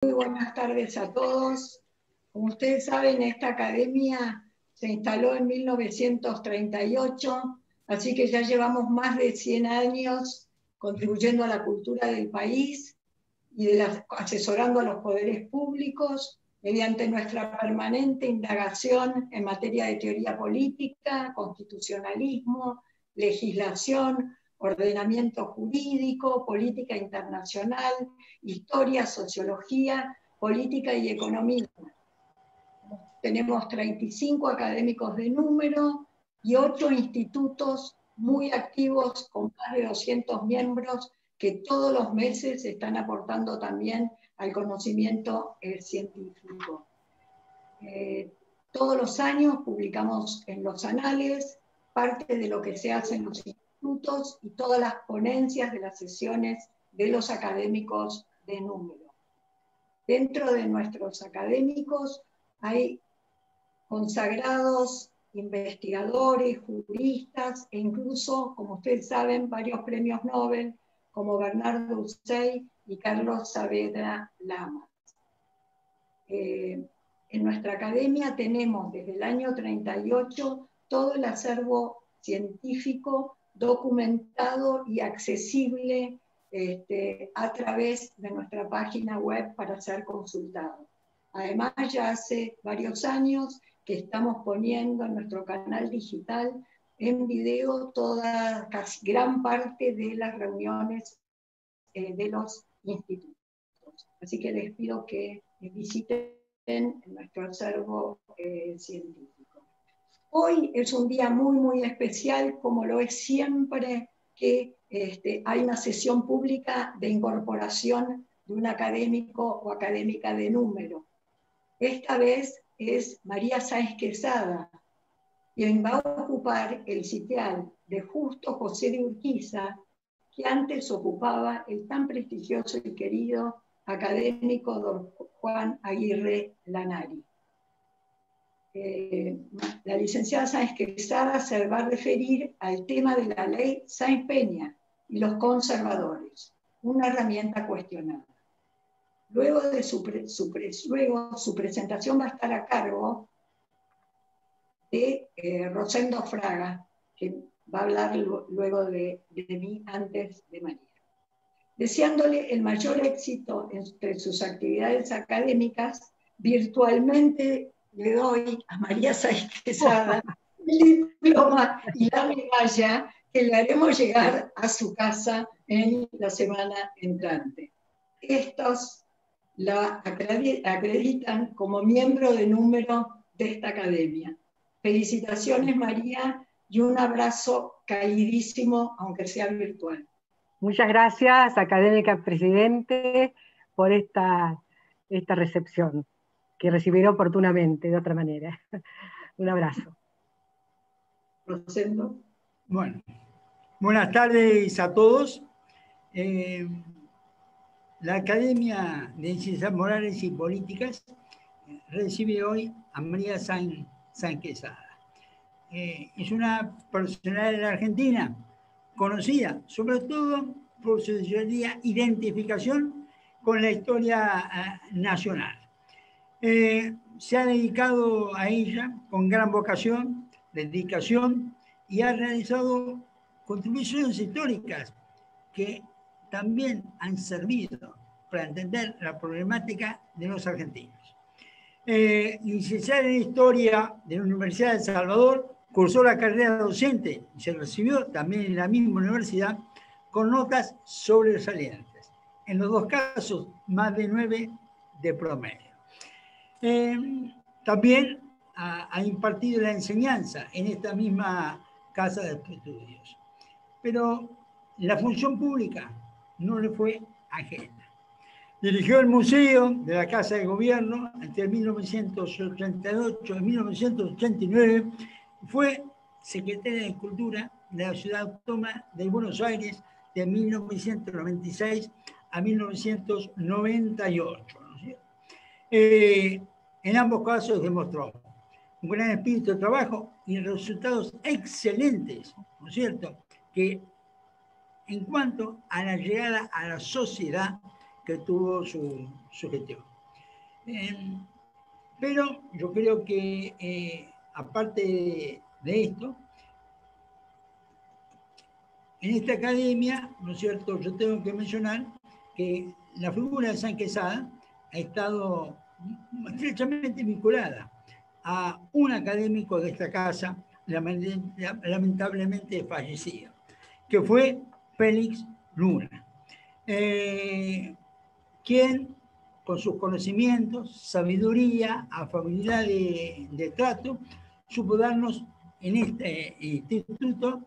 buenas tardes a todos. Como ustedes saben, esta academia se instaló en 1938, así que ya llevamos más de 100 años contribuyendo a la cultura del país y asesorando a los poderes públicos mediante nuestra permanente indagación en materia de teoría política, constitucionalismo, legislación, ordenamiento jurídico, política internacional, historia, sociología, política y economía. Tenemos 35 académicos de número y 8 institutos muy activos con más de 200 miembros que todos los meses están aportando también al conocimiento científico. Todos los años publicamos en los anales parte de lo que se hace en los institutos y todas las ponencias de las sesiones de los académicos de número. Dentro de nuestros académicos hay consagrados investigadores, juristas e incluso, como ustedes saben, varios premios Nobel, como Bernardo Ucey y Carlos Saavedra Lamas. En nuestra academia tenemos desde el año 38 todo el acervo científico documentado y accesible a través de nuestra página web para ser consultado. Además, ya hace varios años que estamos poniendo en nuestro canal digital en video casi gran parte de las reuniones de los institutos. Así que les pido que visiten nuestro acervo científico. Hoy es un día muy especial, como lo es siempre que hay una sesión pública de incorporación de un académico o académica de número. Esta vez es María Sáenz Quesada, quien va a ocupar el sitial de Justo José de Urquiza, que antes ocupaba el tan prestigioso y querido académico don Juan Aguirre Lanari. La licenciada Sáenz Quesada se va a referir al tema de la ley Sáenz Peña y los conservadores, una herramienta cuestionada. Luego de su presentación va a estar a cargo de Rosendo Fraga, que va a hablar luego de mí antes de María. Deseándole el mayor éxito entre sus actividades académicas, virtualmente le doy a María Sáenz Quesada el diploma y la medalla que le haremos llegar a su casa en la semana entrante. Estos la acreditan como miembro de número de esta academia. Felicitaciones, María, y un abrazo calidísimo, aunque sea virtual. Muchas gracias, académica presidente, por esta recepción, que recibiré oportunamente, de otra manera. Un abrazo. Rosendo. Bueno, buenas tardes a todos. La Academia de Ciencias Morales y Políticas recibe hoy a María Sáenz Quesada. Es una personalidad de la Argentina conocida, sobre todo por su identificación con la historia nacional. Se ha dedicado a ella con gran vocación, dedicación, y ha realizado contribuciones históricas que también han servido para entender la problemática de los argentinos. Licenciada en Historia de la Universidad de El Salvador, cursó la carrera docente y se recibió también en la misma universidad con notas sobresalientes. En los dos casos, más de 9 de promedio. También ha impartido la enseñanza en esta misma casa de estudios. Pero la función pública no le fue ajena. Dirigió el Museo de la Casa de Gobierno entre 1988 y 1989. Fue secretaria de Cultura de la Ciudad Autónoma de Buenos Aires de 1996 a 1998. ¿No es cierto? En ambos casos demostró un gran espíritu de trabajo y resultados excelentes, ¿no es cierto?, que en cuanto a la llegada a la sociedad que tuvo su gestión. Pero yo creo que, aparte de esto, en esta academia, ¿no es cierto?, yo tengo que mencionar que la figura de Sáenz Quesada ha estado estrechamente vinculada a un académico de esta casa, lamentablemente fallecido, que fue Félix Luna, quien, con sus conocimientos, sabiduría, afabilidad de trato, supo darnos en este instituto,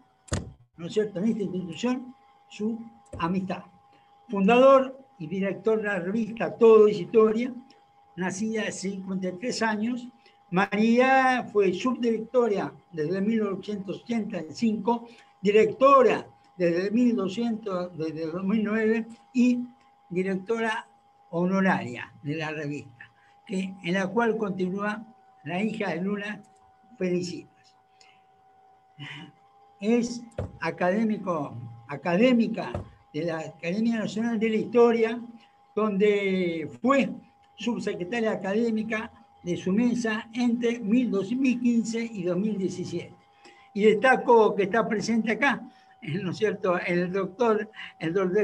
¿no es cierto?, en esta institución, su amistad. Fundador y director de la revista Todo es Historia, nacida hace 53 años, María fue subdirectora desde 1885, directora desde 2009 y directora honoraria de la revista, en la cual continúa la hija de Luna, Felicitas. Es académica de la Academia Nacional de la Historia, donde fue subsecretaria académica de su mesa entre 2015 y 2017. Y destaco que está presente acá, ¿no es cierto?, el doctor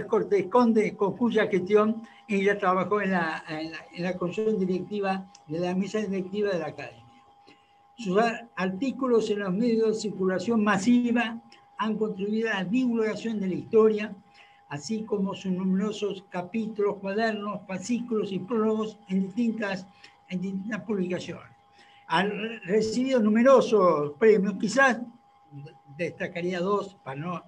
Cortés Conde, con cuya gestión ella trabajó en la comisión directiva de la mesa directiva de la Academia. Sus artículos en los medios de circulación masiva han contribuido a la divulgación de la historia, así como sus numerosos capítulos, cuadernos, fascículos y prólogos en distintas publicaciones. Ha recibido numerosos premios, quizás destacaría dos, para no,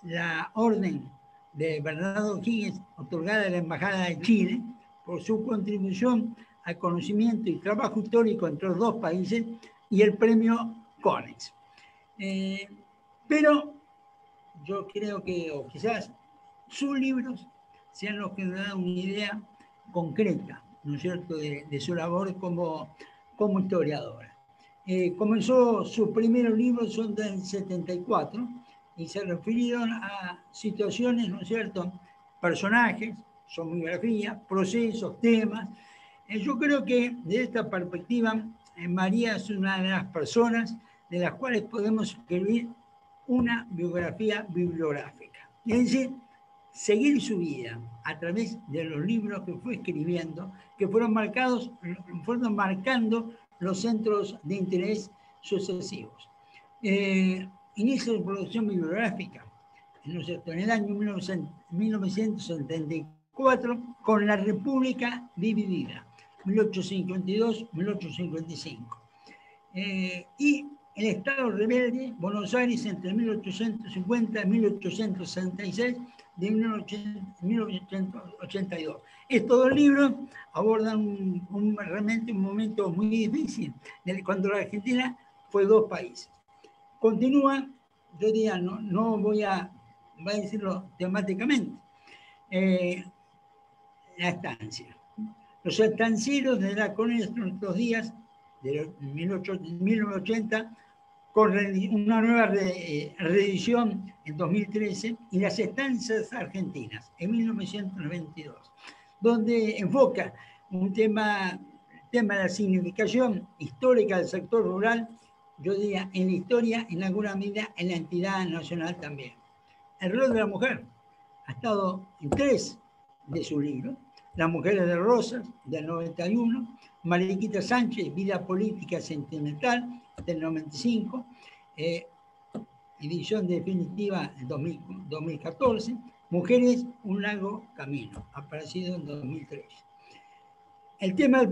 la Orden de Bernardo Higgins, otorgada a la Embajada de Chile, por su contribución al conocimiento y trabajo histórico entre los dos países, y el premio Konex. Pero yo creo que, o quizás, sus libros sean los que nos dan una idea concreta, ¿no es cierto?, de su labor como historiadora. Comenzó sus primeros libros, son del 74, y se refirieron a situaciones, ¿no es cierto?, personajes, son biografías, procesos, temas. Yo creo que de esta perspectiva, María es una de las personas de las cuales podemos escribir una biografía bibliográfica. Es decir, seguir su vida a través de los libros que fue escribiendo, que fueron marcando los centros de interés sucesivos. Inicio de producción bibliográfica, ¿no es cierto?, en el año 1974, con La República Dividida, 1852-1855. Y El Estado Rebelde, Buenos Aires, entre 1850 y 1866, de 1882. Estos dos libros abordan realmente un momento muy difícil, cuando la Argentina fue dos países. Continúa, yo diría, no voy a decirlo temáticamente, la estancia. Los estancieros de la colonia de nuestros días, de 1980, con una nueva reedición en 2013, y Las estancias argentinas, en 1992, donde enfoca un tema de la significación histórica del sector rural, yo diría, en la historia, en alguna medida, en la entidad nacional también. El rol de la mujer ha estado en 3 de sus libros: Las mujeres de Rosas, del 91, Mariquita Sánchez, Vida Política Sentimental, del 95, edición definitiva en 2014, Mujeres, un largo camino, aparecido en 2003. El tema del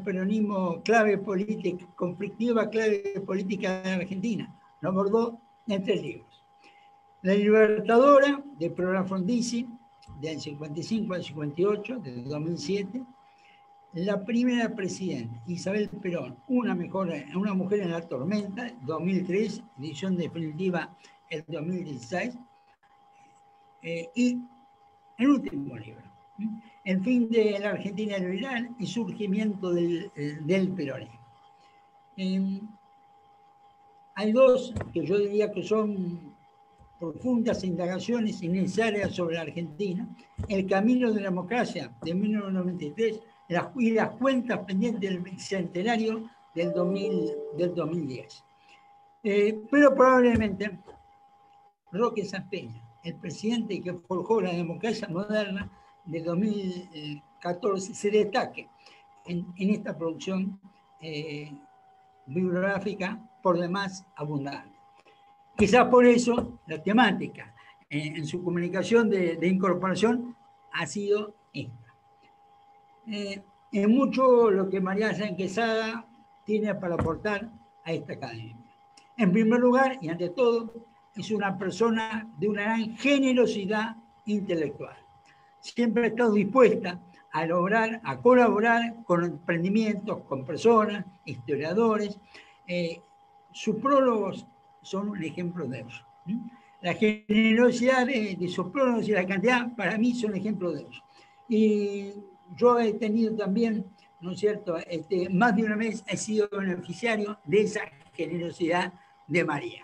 peronismo, clave política, conflictiva clave política de Argentina, lo abordó en 3 libros. La Libertadora, de Prora Frondizi, del 55 al 58, del 2007. La primera presidenta, Isabel Perón, una mujer en la tormenta, 2003, edición definitiva el 2016. Y el último libro, El fin de la Argentina liberal y surgimiento del peronismo. Hay 2 que yo diría que son profundas indagaciones innecesarias sobre la Argentina, El camino de la democracia de 1993 y las cuentas pendientes del bicentenario del 2010. Pero probablemente Roque Santpeña, el presidente que forjó la democracia moderna de 2014, se destaque en esta producción bibliográfica por demás abundante. Quizás por eso la temática en su comunicación de incorporación ha sido esta. Es mucho lo que María Sáenz Quesada tiene para aportar a esta academia. En primer lugar, y ante todo, es una persona de una gran generosidad intelectual. Siempre ha estado dispuesta a colaborar con emprendimientos, con personas, historiadores. Sus prólogos son un ejemplo de eso. La generosidad de sus prólogos y la cantidad, para mí, son ejemplo de eso. Y yo he tenido también, ¿no es cierto?, más de una vez he sido beneficiario de esa generosidad de María.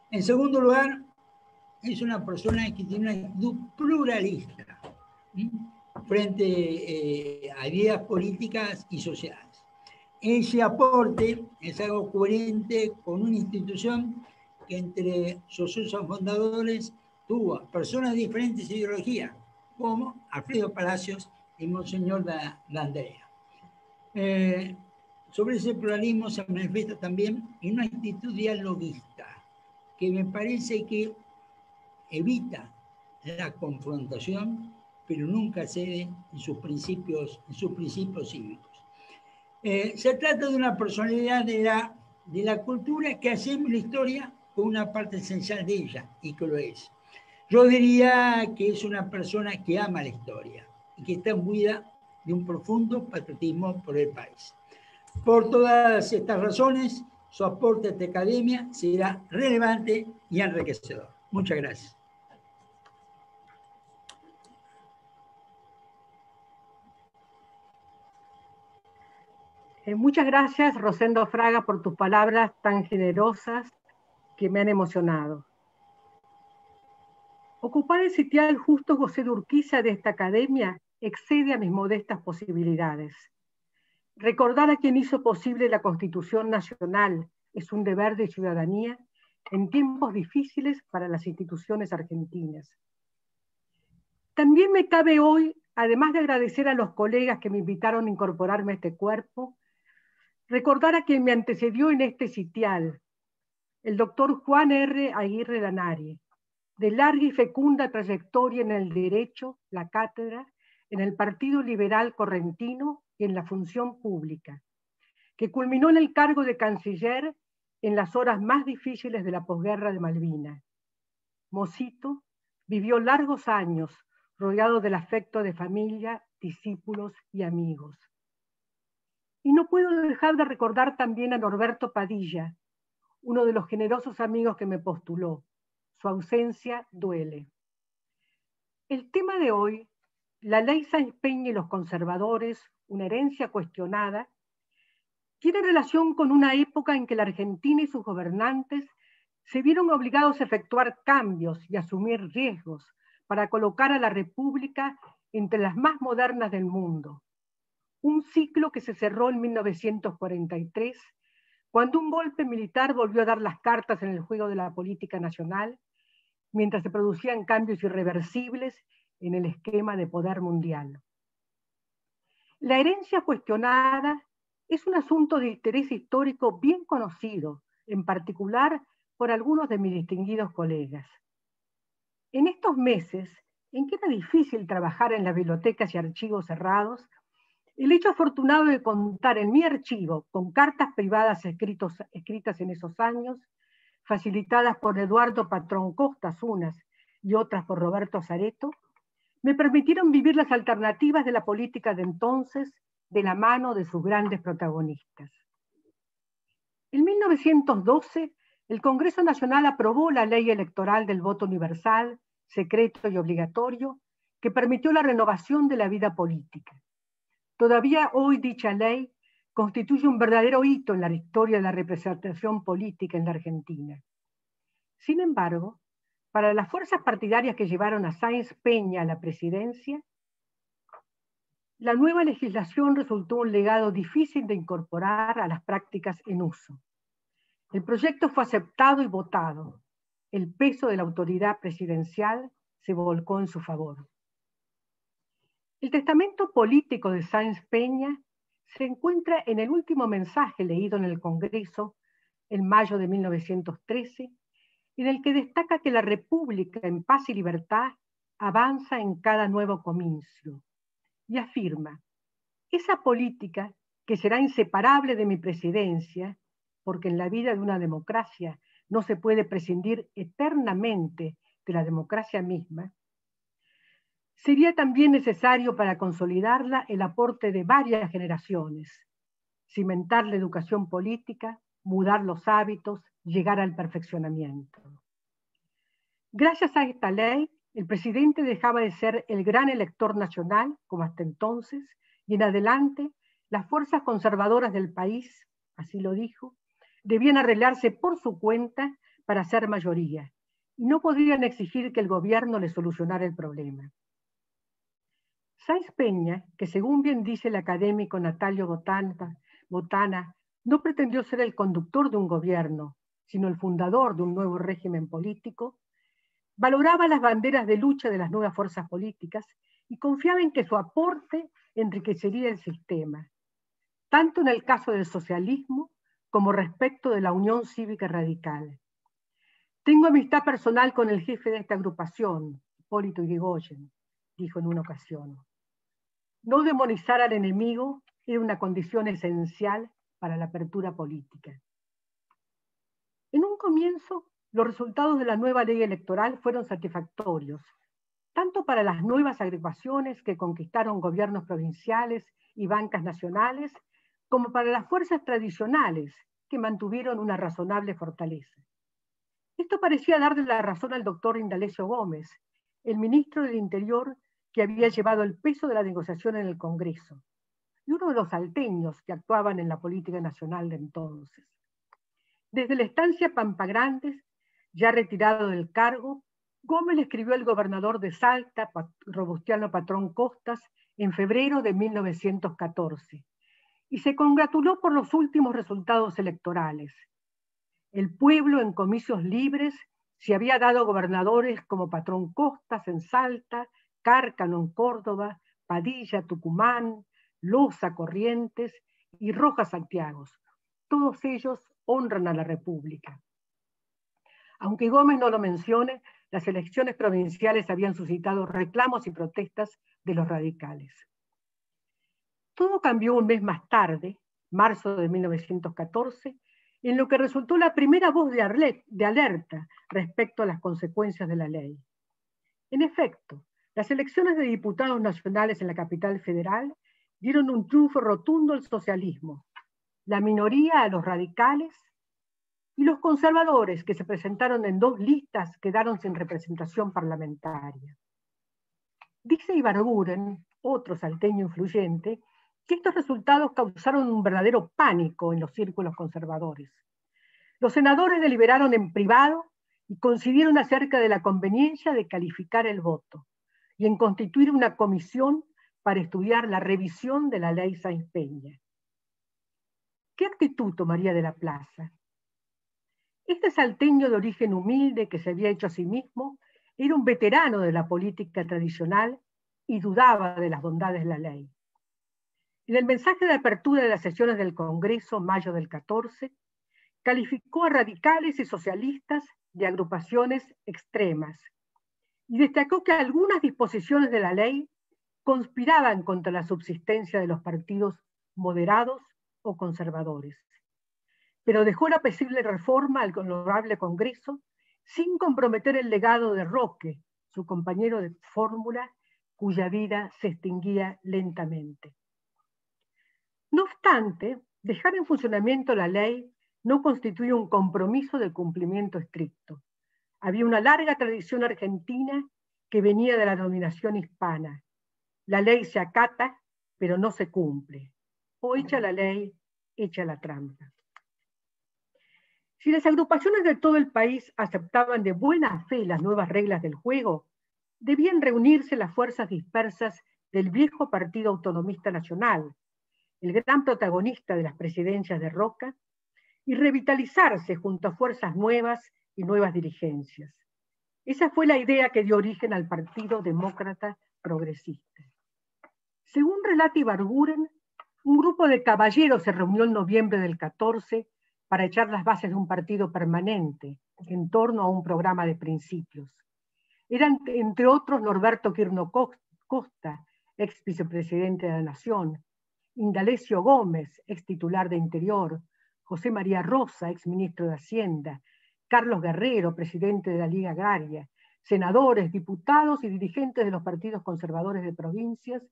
En segundo lugar, es una persona que tiene una actitud pluralista frente a ideas políticas y sociales. Ese aporte es algo coherente con una institución que entre sus socios fundadores tuvo personas de diferentes ideologías, como Alfredo Palacios y Monseñor D'Andrea. Sobre ese pluralismo se manifiesta también en una actitud dialoguista, que me parece que evita la confrontación, pero nunca cede en sus principios cívicos. Se trata de una personalidad de la cultura que hacemos la historia con una parte esencial de ella, y que lo es. Yo diría que es una persona que ama la historia y que está imbuida de un profundo patriotismo por el país. Por todas estas razones, su aporte a esta academia será relevante y enriquecedor. Muchas gracias. Muchas gracias, Rosendo Fraga, por tus palabras tan generosas que me han emocionado. Ocupar el sitial Justo José de Urquiza de esta academia excede a mis modestas posibilidades. Recordar a quien hizo posible la Constitución Nacional es un deber de ciudadanía en tiempos difíciles para las instituciones argentinas. También me cabe hoy, además de agradecer a los colegas que me invitaron a incorporarme a este cuerpo, recordar a quien me antecedió en este sitial, el doctor Juan R. Aguirre Lanari, de larga y fecunda trayectoria en el derecho, la cátedra, en el Partido Liberal Correntino y en la función pública, que culminó en el cargo de canciller en las horas más difíciles de la posguerra de Malvinas. Mocito vivió largos años rodeado del afecto de familia, discípulos y amigos. Y no puedo dejar de recordar también a Norberto Padilla, uno de los generosos amigos que me postuló. Su ausencia duele. El tema de hoy, la ley Sáenz Peña y los conservadores, una herencia cuestionada, tiene relación con una época en que la Argentina y sus gobernantes se vieron obligados a efectuar cambios y asumir riesgos para colocar a la República entre las más modernas del mundo. Un ciclo que se cerró en 1943, cuando un golpe militar volvió a dar las cartas en el juego de la política nacional, mientras se producían cambios irreversibles en el esquema de poder mundial. La herencia cuestionada es un asunto de interés histórico bien conocido, en particular por algunos de mis distinguidos colegas. En estos meses, en que era difícil trabajar en las bibliotecas y archivos cerrados, el hecho afortunado de contar en mi archivo con cartas privadas escritas en esos años, facilitadas por Eduardo Patrón Costas unas y otras por Roberto Zaretto, me permitieron vivir las alternativas de la política de entonces de la mano de sus grandes protagonistas. En 1912, el Congreso Nacional aprobó la ley electoral del voto universal, secreto y obligatorio, que permitió la renovación de la vida política. Todavía hoy dicha ley constituye un verdadero hito en la historia de la representación política en la Argentina. Sin embargo, Para las fuerzas partidarias que llevaron a Sáenz Peña a la presidencia, la nueva legislación resultó un legado difícil de incorporar a las prácticas en uso. El proyecto fue aceptado y votado. El peso de la autoridad presidencial se volcó en su favor. El testamento político de Sáenz Peña se encuentra en el último mensaje leído en el Congreso en mayo de 1913, en el que destaca que la República en paz y libertad avanza en cada nuevo comicio, y afirma: esa política que será inseparable de mi presidencia, porque en la vida de una democracia no se puede prescindir eternamente de la democracia misma, sería también necesario para consolidarla el aporte de varias generaciones, cimentar la educación política, mudar los hábitos, llegar al perfeccionamiento. Gracias a esta ley, el presidente dejaba de ser el gran elector nacional, como hasta entonces, y en adelante las fuerzas conservadoras del país, así lo dijo, debían arreglarse por su cuenta para ser mayoría, y no podían exigir que el gobierno les solucionara el problema. Sáenz Peña, que según bien dice el académico Natalio Botana, no pretendió ser el conductor de un gobierno, sino el fundador de un nuevo régimen político, valoraba las banderas de lucha de las nuevas fuerzas políticas y confiaba en que su aporte enriquecería el sistema, tanto en el caso del socialismo como respecto de la Unión Cívica Radical. Tengo amistad personal con el jefe de esta agrupación, Hipólito Yrigoyen, dijo en una ocasión. No demonizar al enemigo era una condición esencial para la apertura política. En un comienzo, los resultados de la nueva ley electoral fueron satisfactorios, tanto para las nuevas agrupaciones que conquistaron gobiernos provinciales y bancas nacionales, como para las fuerzas tradicionales que mantuvieron una razonable fortaleza. Esto parecía darle la razón al doctor Indalecio Gómez, el ministro del Interior que había llevado el peso de la negociación en el Congreso, y uno de los salteños que actuaban en la política nacional de entonces. Desde la estancia Pampa Grandes, ya retirado del cargo, Gómez le escribió al gobernador de Salta, Robustiano Patrón Costas, en febrero de 1914, y se congratuló por los últimos resultados electorales. El pueblo en comicios libres se había dado gobernadores como Patrón Costas en Salta, Cárcano en Córdoba, Padilla, Tucumán, Loza, Corrientes y Rojas, Santiago. Todos ellos honran a la República. Aunque Gómez no lo mencione, las elecciones provinciales habían suscitado reclamos y protestas de los radicales. Todo cambió un mes más tarde, marzo de 1914, en lo que resultó la primera voz de alerta respecto a las consecuencias de la ley. En efecto, las elecciones de diputados nacionales en la capital federal dieron un triunfo rotundo al socialismo, la minoría a los radicales, y los conservadores, que se presentaron en 2 listas, quedaron sin representación parlamentaria. Dice Ibarguren, otro salteño influyente, que estos resultados causaron un verdadero pánico en los círculos conservadores. Los senadores deliberaron en privado y coincidieron acerca de la conveniencia de calificar el voto y en constituir una comisión para estudiar la revisión de la ley Sáenz Peña. ¿Qué actitud tomaría de la Plaza? Este salteño de origen humilde que se había hecho a sí mismo era un veterano de la política tradicional y dudaba de las bondades de la ley. En el mensaje de apertura de las sesiones del Congreso, mayo del 14, calificó a radicales y socialistas de agrupaciones extremas y destacó que algunas disposiciones de la ley conspiraban contra la subsistencia de los partidos moderados o conservadores. Pero dejó la posible reforma al honorable Congreso sin comprometer el legado de Roque, su compañero de fórmula, cuya vida se extinguía lentamente. No obstante, dejar en funcionamiento la ley no constituye un compromiso de cumplimiento estricto. Había una larga tradición argentina que venía de la dominación hispana. La ley se acata, pero no se cumple. O echa la ley, echa la trampa. Si las agrupaciones de todo el país aceptaban de buena fe las nuevas reglas del juego, debían reunirse las fuerzas dispersas del viejo Partido Autonomista Nacional, el gran protagonista de las presidencias de Roca, y revitalizarse junto a fuerzas nuevas y nuevas dirigencias. Esa fue la idea que dio origen al Partido Demócrata Progresista. Según relata Ibarguren, un grupo de caballeros se reunió en noviembre del 14 para echar las bases de un partido permanente en torno a un programa de principios. Eran, entre otros, Norberto Quirno Costa, ex vicepresidente de la Nación, Indalecio Gómez, ex titular de Interior, José María Rosa, ex ministro de Hacienda, Carlos Guerrero, presidente de la Liga Agraria, senadores, diputados y dirigentes de los partidos conservadores de provincias,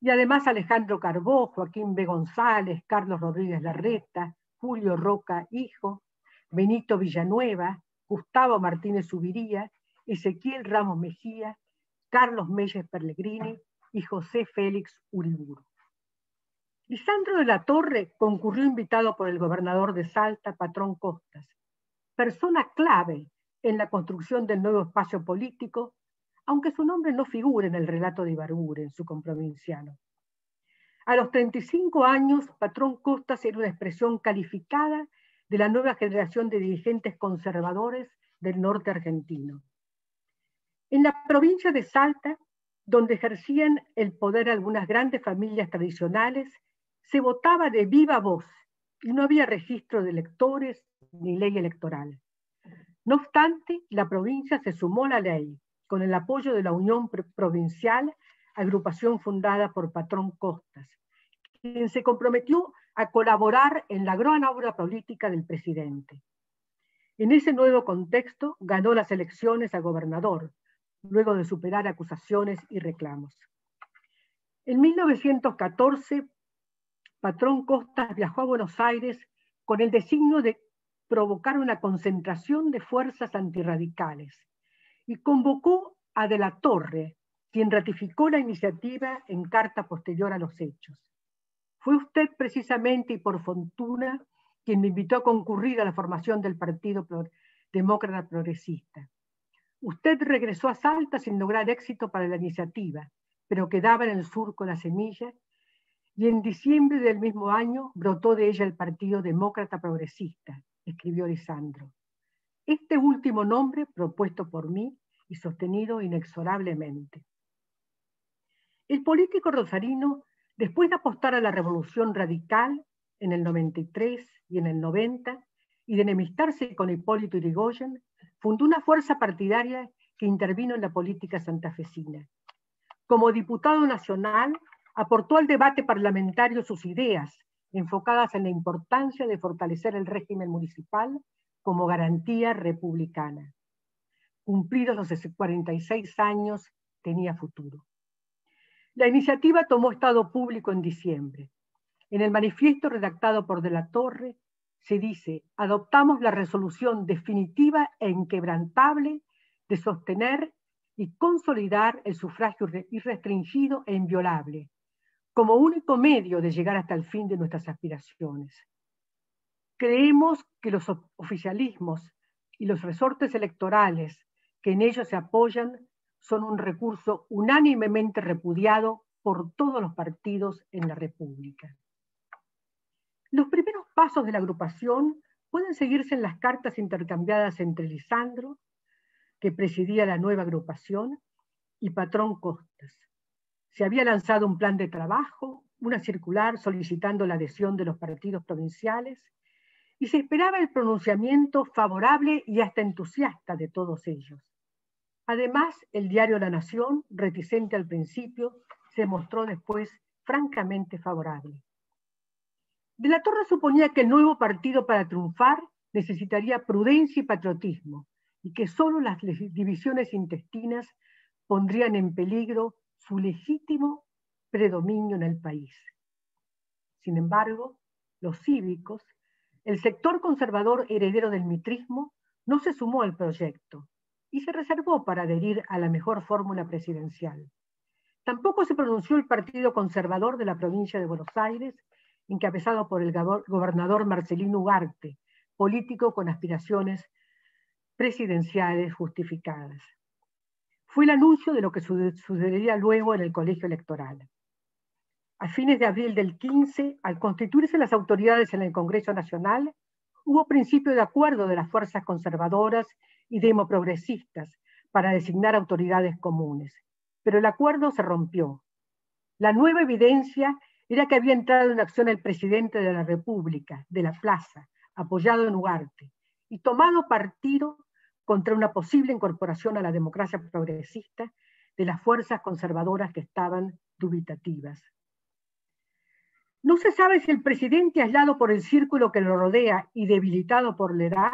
y además Alejandro Carbó, Joaquín B. González, Carlos Rodríguez Larreta, Julio Roca Hijo, Benito Villanueva, Gustavo Martínez Subiría, Ezequiel Ramos Mejía, Carlos Meyes Pellegrini y José Félix Uriburu. Lisandro de la Torre concurrió invitado por el gobernador de Salta, Patrón Costas, persona clave en la construcción del nuevo espacio político, aunque su nombre no figura en el relato de Ibarguren, su comprovinciano. A los 35 años, Patrón Costas era una expresión calificada de la nueva generación de dirigentes conservadores del norte argentino. En la provincia de Salta, donde ejercían el poder algunas grandes familias tradicionales, se votaba de viva voz y no había registro de electores ni ley electoral. No obstante, la provincia se sumó a la ley con el apoyo de la Unión Provincial, agrupación fundada por Patrón Costas, quien se comprometió a colaborar en la gran obra política del presidente. En ese nuevo contexto ganó las elecciones a gobernador, luego de superar acusaciones y reclamos. En 1914, Patrón Costas viajó a Buenos Aires con el designio de provocar una concentración de fuerzas antirradicales y convocó a De la Torre, quien ratificó la iniciativa en carta posterior a los hechos. Fue usted precisamente y por fortuna quien me invitó a concurrir a la formación del Partido Demócrata Progresista. Usted regresó a Salta sin lograr éxito para la iniciativa, pero quedaba en el surco la semilla, y en diciembre del mismo año brotó de ella el Partido Demócrata Progresista, escribió Lisandro. Este último nombre propuesto por mí y sostenido inexorablemente. El político rosarino, después de apostar a la revolución radical en el 93 y en el 90, y de enemistarse con Hipólito Yrigoyen, fundó una fuerza partidaria que intervino en la política santafesina. Como diputado nacional, aportó al debate parlamentario sus ideas, enfocadas en la importancia de fortalecer el régimen municipal como garantía republicana. Cumplidos los 46 años, tenía futuro. La iniciativa tomó estado público en diciembre. En el manifiesto redactado por De la Torre se dice: adoptamos la resolución definitiva e inquebrantable de sostener y consolidar el sufragio irrestringido e inviolable, como único medio de llegar hasta el fin de nuestras aspiraciones. Creemos que los oficialismos y los resortes electorales que en ellos se apoyan son un recurso unánimemente repudiado por todos los partidos en la República. Los primeros pasos de la agrupación pueden seguirse en las cartas intercambiadas entre Lisandro, que presidía la nueva agrupación, y Patrón Costas. Se había lanzado un plan de trabajo, una circular solicitando la adhesión de los partidos provinciales, y se esperaba el pronunciamiento favorable y hasta entusiasta de todos ellos. Además, el diario La Nación, reticente al principio, se mostró después francamente favorable. De la Torre suponía que el nuevo partido para triunfar necesitaría prudencia y patriotismo, y que solo las divisiones intestinas pondrían en peligro su legítimo predominio en el país. Sin embargo, los cívicos, el sector conservador heredero del mitrismo, no se sumó al proyecto y se reservó para adherir a la mejor fórmula presidencial. Tampoco se pronunció el Partido Conservador de la provincia de Buenos Aires, encabezado por el gobernador Marcelino Ugarte, político con aspiraciones presidenciales justificadas. Fue el anuncio de lo que sucedería luego en el colegio electoral. A fines de abril del 15, al constituirse las autoridades en el Congreso Nacional, hubo principio de acuerdo de las fuerzas conservadoras y demoprogresistas para designar autoridades comunes. Pero el acuerdo se rompió. La nueva evidencia era que había entrado en acción el presidente de la República, de la Plaza, apoyado en Ugarte, y tomado partido contra una posible incorporación a la democracia progresista de las fuerzas conservadoras que estaban dubitativas. No se sabe si el presidente, aislado por el círculo que lo rodea y debilitado por la edad,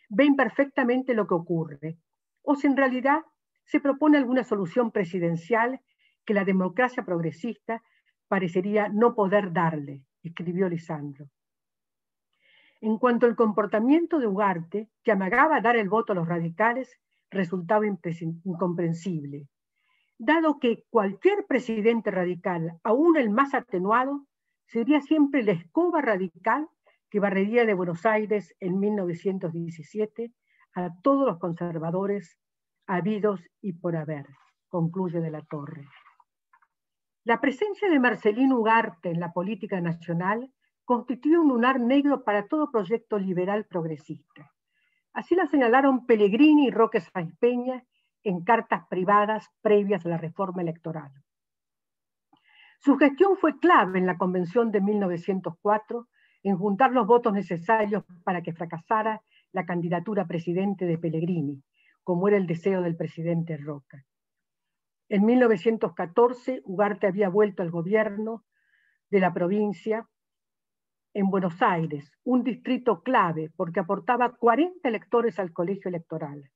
ve imperfectamente lo que ocurre, o si en realidad se propone alguna solución presidencial que la democracia progresista parecería no poder darle, escribió Lisandro. En cuanto al comportamiento de Ugarte, que amagaba dar el voto a los radicales, resultaba incomprensible, dado que cualquier presidente radical, aún el más atenuado, sería siempre la escoba radical que barrería de Buenos Aires en 1917 a todos los conservadores habidos y por haber, concluye de la Torre. La presencia de Marcelino Ugarte en la política nacional constituye un lunar negro para todo proyecto liberal progresista. Así lo señalaron Pellegrini y Roque Sáenz Peña en cartas privadas previas a la reforma electoral. Su gestión fue clave en la convención de 1904 en juntar los votos necesarios para que fracasara la candidatura a presidente de Pellegrini, como era el deseo del presidente Roca. En 1914, Ugarte había vuelto al gobierno de la provincia en Buenos Aires, un distrito clave porque aportaba 40 electores al colegio electoral.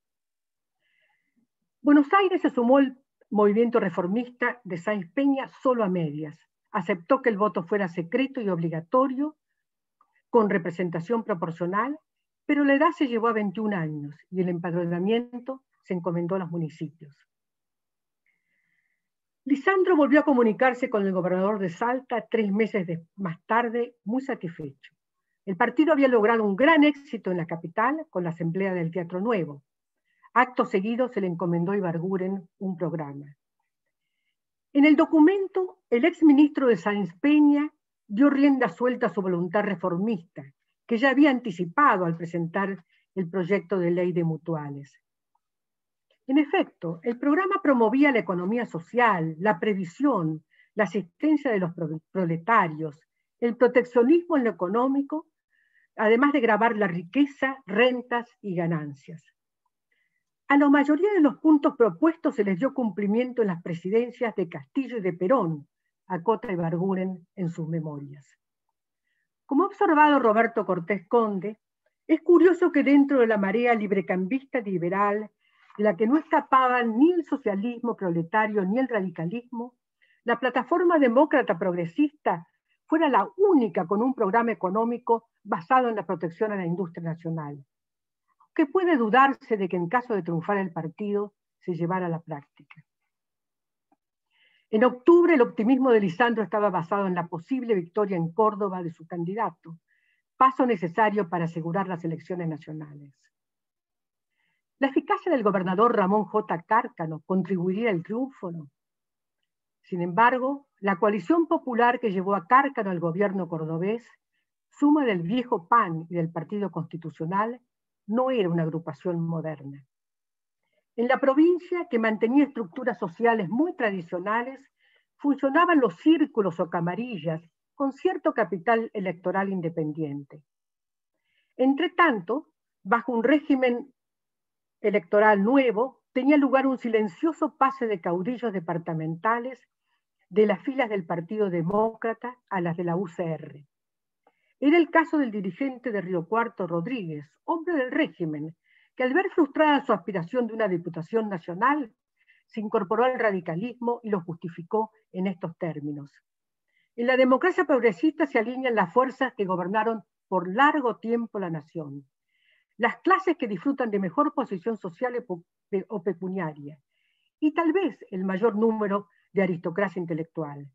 Buenos Aires se sumó al movimiento reformista de Sáenz Peña solo a medias. Aceptó que el voto fuera secreto y obligatorio, con representación proporcional, pero la edad se llevó a 21 años y el empadronamiento se encomendó a los municipios. Lisandro volvió a comunicarse con el gobernador de Salta 3 meses más tarde, muy satisfecho. El partido había logrado un gran éxito en la capital con la asamblea del Teatro Nuevo. Acto seguido se le encomendó a Ibarguren un programa. En el documento, el exministro de Sáenz Peña dio rienda suelta a su voluntad reformista, que ya había anticipado al presentar el proyecto de ley de mutuales. En efecto, el programa promovía la economía social, la previsión, la asistencia de los proletarios, el proteccionismo en lo económico, además de gravar la riqueza, rentas y ganancias. A la mayoría de los puntos propuestos se les dio cumplimiento en las presidencias de Castillo y de Perón, acota Ibarguren en sus memorias. Como ha observado Roberto Cortés Conde, es curioso que dentro de la marea librecambista liberal, de la que no escapaban ni el socialismo proletario ni el radicalismo, la plataforma demócrata progresista fuera la única con un programa económico basado en la protección a la industria nacional, que puede dudarse de que en caso de triunfar el partido se llevara a la práctica. En octubre el optimismo de Lisandro estaba basado en la posible victoria en Córdoba de su candidato, paso necesario para asegurar las elecciones nacionales. ¿La eficacia del gobernador Ramón J. Cárcano contribuiría al triunfo? No. Sin embargo, la coalición popular que llevó a Cárcano al gobierno cordobés, suma del viejo PAN y del Partido Constitucional, no era una agrupación moderna. En la provincia, que mantenía estructuras sociales muy tradicionales, funcionaban los círculos o camarillas con cierto capital electoral independiente. Entre tanto, bajo un régimen electoral nuevo, tenía lugar un silencioso pase de caudillos departamentales de las filas del Partido Demócrata a las de la UCR. Era el caso del dirigente de Río Cuarto, Rodríguez, hombre del régimen, que al ver frustrada su aspiración de una diputación nacional, se incorporó al radicalismo y lo justificó en estos términos. En la democracia progresista se alinean las fuerzas que gobernaron por largo tiempo la nación, las clases que disfrutan de mejor posición social o pecuniaria, y tal vez el mayor número de aristocracia intelectual.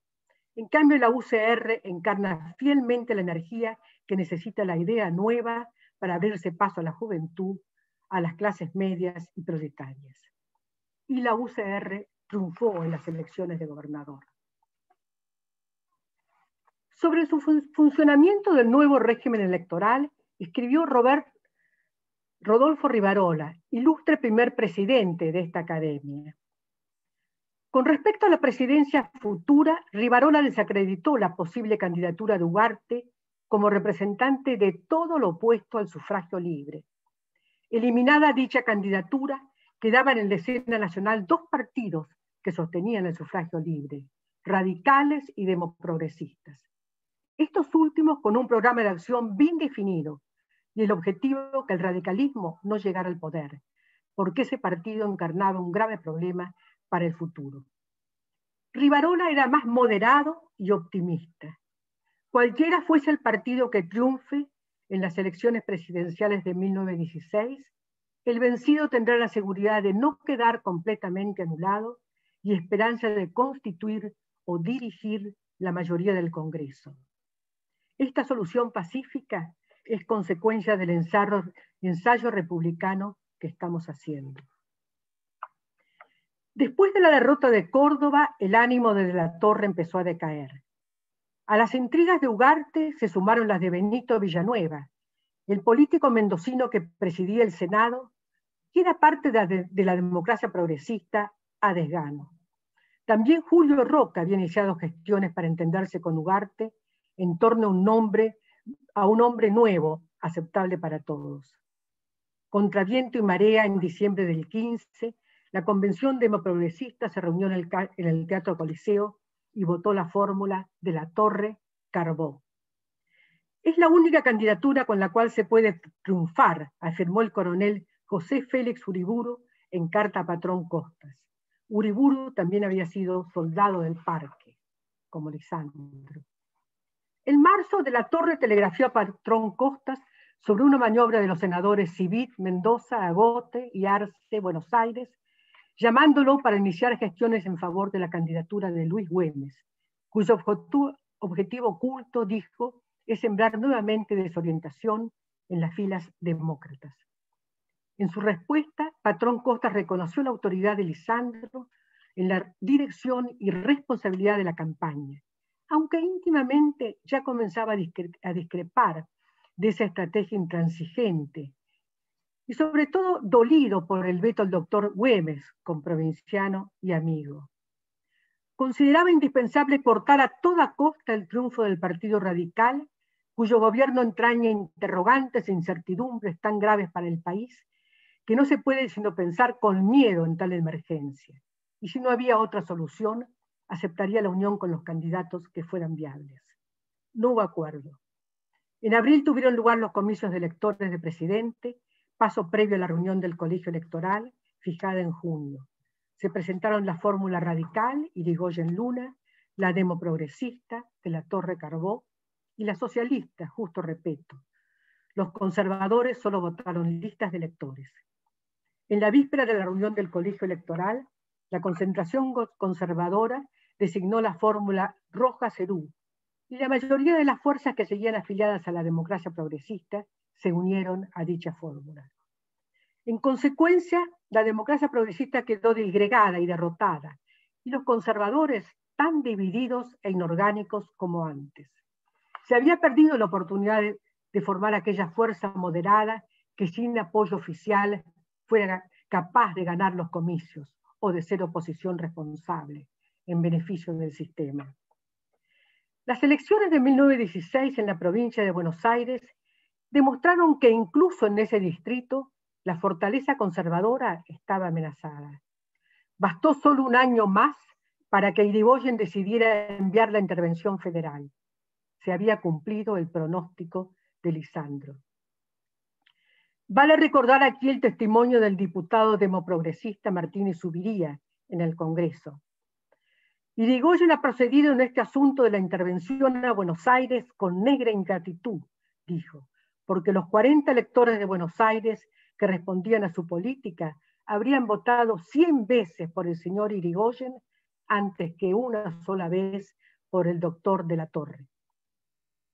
En cambio, la UCR encarna fielmente la energía que necesita la idea nueva para abrirse paso a la juventud, a las clases medias y proletarias. Y la UCR triunfó en las elecciones de gobernador. Sobre su funcionamiento del nuevo régimen electoral, escribió Rodolfo Rivarola, ilustre primer presidente de esta academia. Con respecto a la presidencia futura, Rivarola desacreditó la posible candidatura de Ugarte como representante de todo lo opuesto al sufragio libre. Eliminada dicha candidatura, quedaban en la escena nacional dos partidos que sostenían el sufragio libre, radicales y demoprogresistas. Estos últimos con un programa de acción bien definido y el objetivo que el radicalismo no llegara al poder, porque ese partido encarnaba un grave problema para el futuro. Rivarola era más moderado y optimista. Cualquiera fuese el partido que triunfe en las elecciones presidenciales de 1916, el vencido tendrá la seguridad de no quedar completamente anulado y esperanza de constituir o dirigir la mayoría del Congreso. Esta solución pacífica es consecuencia del ensayo republicano que estamos haciendo. Después de la derrota de Córdoba, el ánimo de la Torre empezó a decaer. A las intrigas de Ugarte se sumaron las de Benito Villanueva, el político mendocino que presidía el Senado, y era parte de la democracia progresista a desgano. También Julio Roca había iniciado gestiones para entenderse con Ugarte en torno a un hombre nuevo, aceptable para todos. Contra viento y marea, en diciembre del 15, la Convención Demoprogresista se reunió en el Teatro Coliseo y votó la fórmula de la Torre-Carbó. Es la única candidatura con la cual se puede triunfar, afirmó el coronel José Félix Uriburu en carta a Patrón Costas. Uriburu también había sido soldado del Parque, como Lisandro. En marzo, de la Torre telegrafió a Patrón Costas sobre una maniobra de los senadores Civit, Mendoza, Agote y Arce, Buenos Aires, llamándolo para iniciar gestiones en favor de la candidatura de Luis Güemes, cuyo objetivo oculto, dijo, es sembrar nuevamente desorientación en las filas demócratas. En su respuesta, Patrón Costas reconoció la autoridad de Lisandro en la dirección y responsabilidad de la campaña, aunque íntimamente ya comenzaba a discrepar de esa estrategia intransigente, y sobre todo dolido por el veto al doctor Güemes, comprovinciano y amigo. Consideraba indispensable cortar a toda costa el triunfo del Partido Radical, cuyo gobierno entraña interrogantes e incertidumbres tan graves para el país, que no se puede sino pensar con miedo en tal emergencia. Y si no había otra solución, aceptaría la unión con los candidatos que fueran viables. No hubo acuerdo. En abril tuvieron lugar los comicios de electores de presidente, paso previo a la reunión del colegio electoral, fijada en junio. Se presentaron la fórmula radical, Irigoyen Luna, la demoprogresista, de la Torre Carbó, y la socialista, Justo Repetto. Los conservadores solo votaron listas de electores. En la víspera de la reunión del colegio electoral, la concentración conservadora designó la fórmula Rojas-Herú, y la mayoría de las fuerzas que seguían afiliadas a la democracia progresista se unieron a dicha fórmula. En consecuencia, la democracia progresista quedó disgregada y derrotada, y los conservadores tan divididos e inorgánicos como antes. Se había perdido la oportunidad de formar aquella fuerza moderada que sin apoyo oficial fuera capaz de ganar los comicios o de ser oposición responsable en beneficio del sistema. Las elecciones de 1916 en la provincia de Buenos Aires demostraron que incluso en ese distrito la fortaleza conservadora estaba amenazada. Bastó solo un año más para que Irigoyen decidiera enviar la intervención federal. Se había cumplido el pronóstico de Lisandro. Vale recordar aquí el testimonio del diputado demoprogresista Martínez Zuviría en el Congreso. Irigoyen ha procedido en este asunto de la intervención a Buenos Aires con negra ingratitud, dijo, porque los 40 electores de Buenos Aires que respondían a su política habrían votado 100 veces por el señor Irigoyen antes que una sola vez por el doctor de la Torre.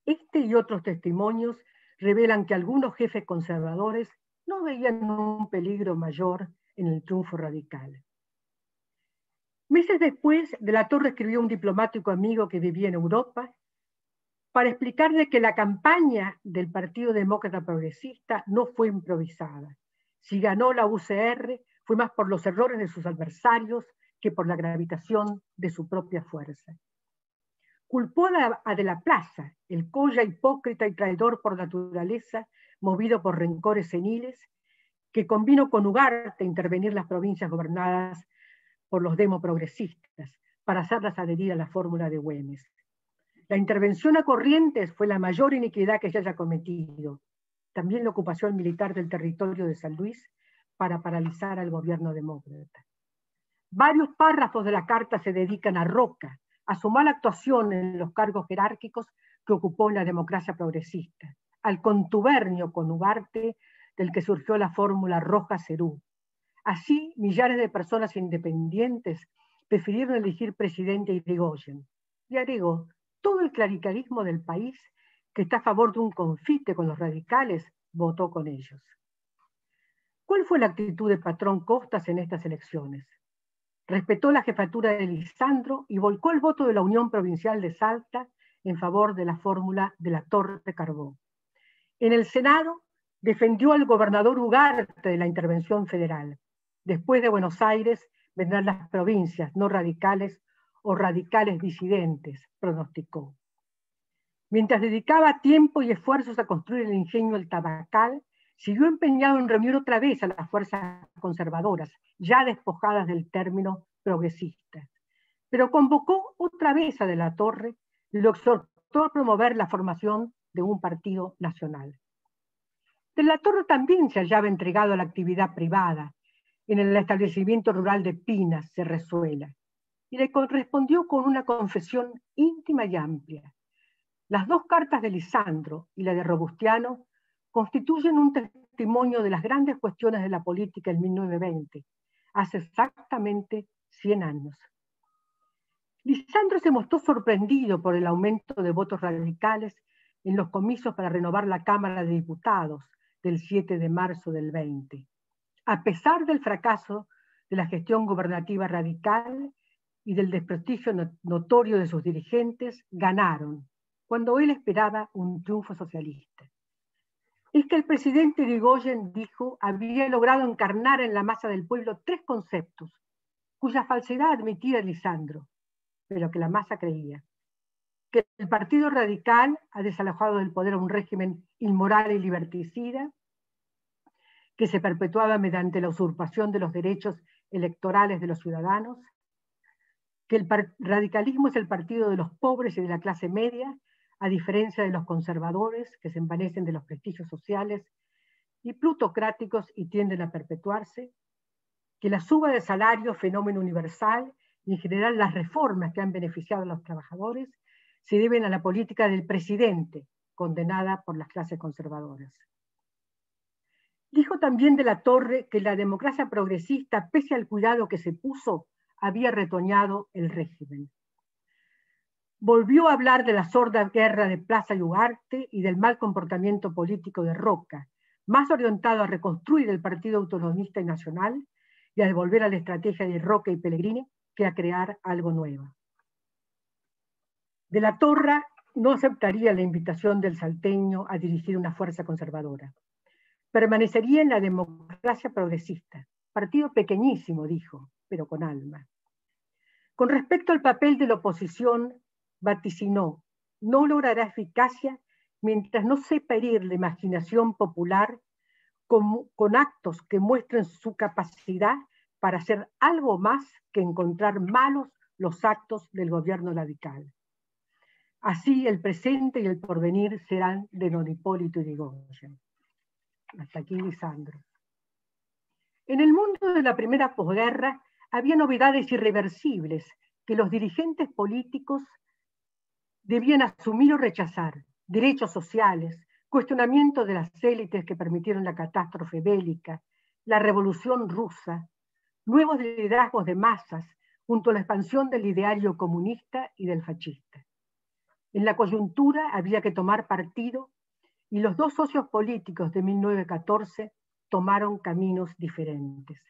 Este y otros testimonios revelan que algunos jefes conservadores no veían un peligro mayor en el triunfo radical. Meses después, de la Torre escribió a un diplomático amigo que vivía en Europa para explicarle que la campaña del Partido Demócrata Progresista no fue improvisada. Si ganó la UCR, fue más por los errores de sus adversarios que por la gravitación de su propia fuerza. Culpó a De la Plaza, el colla hipócrita y traidor por naturaleza, movido por rencores seniles, que convino con Ugarte a intervenir las provincias gobernadas por los demoprogresistas para hacerlas adherir a la fórmula de Güemes. La intervención a Corrientes fue la mayor iniquidad que se haya cometido. También la ocupación militar del territorio de San Luis para paralizar al gobierno demócrata. Varios párrafos de la carta se dedican a Roca, a su mala actuación en los cargos jerárquicos que ocupó en la democracia progresista, al contubernio con Ugarte del que surgió la fórmula Rojas-Cerú. Así, millares de personas independientes prefirieron elegir presidente a Irigoyen. Y agregó, todo el clericalismo del país, que está a favor de un confite con los radicales, votó con ellos. ¿Cuál fue la actitud de Patrón Costas en estas elecciones? Respetó la jefatura de Lisandro y volcó el voto de la Unión Provincial de Salta en favor de la fórmula de la Torre Carbó. En el Senado defendió al gobernador Ugarte de la intervención federal. Después de Buenos Aires vendrán las provincias no radicales o radicales disidentes, pronosticó. Mientras dedicaba tiempo y esfuerzos a construir el ingenio El Tabacal, siguió empeñado en reunir otra vez a las fuerzas conservadoras, ya despojadas del término progresista. Pero convocó otra vez a De la Torre y lo exhortó a promover la formación de un partido nacional. De la Torre también se hallaba entregado a la actividad privada, en el establecimiento rural de Pinas, Cerrezuela, y le correspondió con una confesión íntima y amplia. Las dos cartas de Lisandro y la de Robustiano constituyen un testimonio de las grandes cuestiones de la política en 1920, hace exactamente 100 años. Lisandro se mostró sorprendido por el aumento de votos radicales en los comicios para renovar la Cámara de Diputados del 7 de marzo del 20. A pesar del fracaso de la gestión gubernativa radical y del desprestigio notorio de sus dirigentes, ganaron, cuando él esperaba un triunfo socialista. Es que el presidente Irigoyen, dijo, había logrado encarnar en la masa del pueblo tres conceptos, cuya falsedad admitía Lisandro, pero que la masa creía. Que el Partido Radical ha desalojado del poder a un régimen inmoral y liberticida, que se perpetuaba mediante la usurpación de los derechos electorales de los ciudadanos, que el radicalismo es el partido de los pobres y de la clase media, a diferencia de los conservadores, que se envanecen de los prestigios sociales y plutocráticos y tienden a perpetuarse, que la suba de salario, fenómeno universal, y en general las reformas que han beneficiado a los trabajadores, se deben a la política del presidente, condenada por las clases conservadoras. Dijo también De la Torre que la democracia progresista, pese al cuidado que se puso, había retoñado el régimen. Volvió a hablar de la sorda guerra de Plaza y Ugarte y del mal comportamiento político de Roca, más orientado a reconstruir el Partido Autonomista y Nacional y a devolver a la estrategia de Roca y Pellegrini que a crear algo nuevo. De la Torre no aceptaría la invitación del salteño a dirigir una fuerza conservadora. Permanecería en la democracia progresista, partido pequeñísimo, dijo, pero con alma. Con respecto al papel de la oposición, vaticinó, no logrará eficacia mientras no sepa herir la imaginación popular con actos que muestren su capacidad para hacer algo más que encontrar malos los actos del gobierno radical. Así el presente y el porvenir serán de don Hipólito Yrigoyen. Hasta aquí Lisandro. En el mundo de la primera posguerra había novedades irreversibles que los dirigentes políticos debían asumir o rechazar: derechos sociales, cuestionamiento de las élites que permitieron la catástrofe bélica, la revolución rusa, nuevos liderazgos de masas, junto a la expansión del ideario comunista y del fascista. En la coyuntura había que tomar partido y los dos socios políticos de 1914 tomaron caminos diferentes.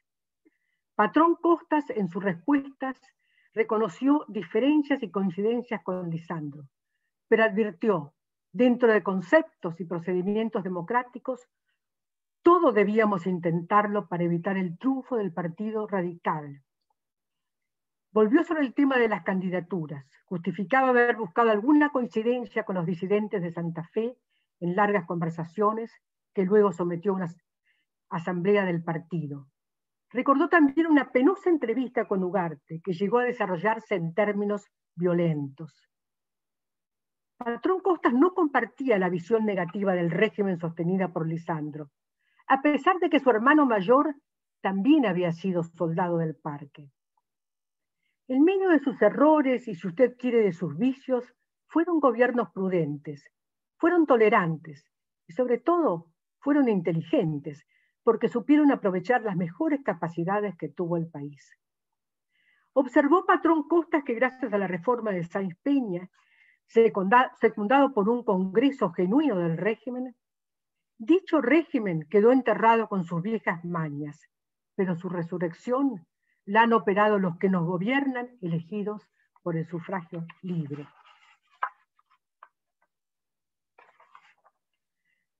Patrón Costas, en sus respuestas, reconoció diferencias y coincidencias con Lisandro, pero advirtió, dentro de conceptos y procedimientos democráticos, todo debíamos intentarlo para evitar el triunfo del Partido Radical. Volvió sobre el tema de las candidaturas. Justificaba haber buscado alguna coincidencia con los disidentes de Santa Fe en largas conversaciones que luego sometió a una asamblea del partido. Recordó también una penosa entrevista con Ugarte, que llegó a desarrollarse en términos violentos. Patrón Costas no compartía la visión negativa del régimen sostenida por Lisandro, a pesar de que su hermano mayor también había sido soldado del Parque. En medio de sus errores y, si usted quiere, de sus vicios, fueron gobiernos prudentes, fueron tolerantes y sobre todo fueron inteligentes, porque supieron aprovechar las mejores capacidades que tuvo el país. Observó Patrón Costas que gracias a la reforma de Sáenz Peña, secundado por un congreso genuino del régimen, dicho régimen quedó enterrado con sus viejas mañas, pero su resurrección la han operado los que nos gobiernan, elegidos por el sufragio libre.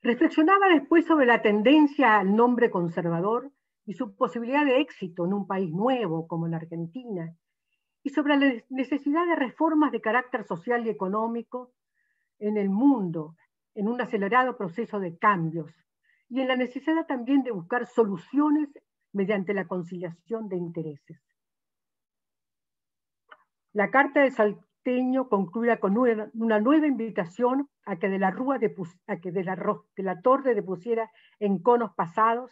Reflexionaba después sobre la tendencia al nombre conservador y su posibilidad de éxito en un país nuevo como la Argentina, y sobre la necesidad de reformas de carácter social y económico en el mundo, en un acelerado proceso de cambios, y en la necesidad también de buscar soluciones mediante la conciliación de intereses. La carta de Salteño concluye con una nueva invitación a que de la torre depusiera en conos pasados,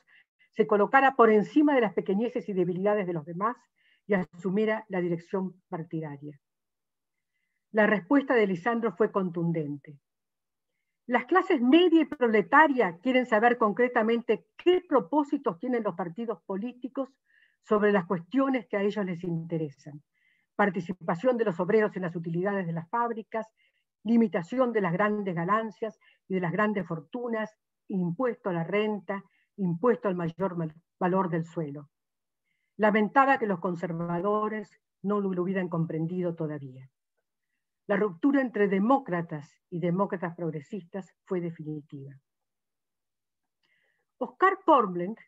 se colocara por encima de las pequeñeces y debilidades de los demás y asumiera la dirección partidaria. La respuesta de Lisandro fue contundente. Las clases media y proletaria quieren saber concretamente qué propósitos tienen los partidos políticos sobre las cuestiones que a ellos les interesan. Participación de los obreros en las utilidades de las fábricas, limitación de las grandes ganancias y de las grandes fortunas, impuesto a la renta, impuesto al mayor valor del suelo. Lamentaba que los conservadores no lo hubieran comprendido todavía. La ruptura entre demócratas y demócratas progresistas fue definitiva. Oscar Portland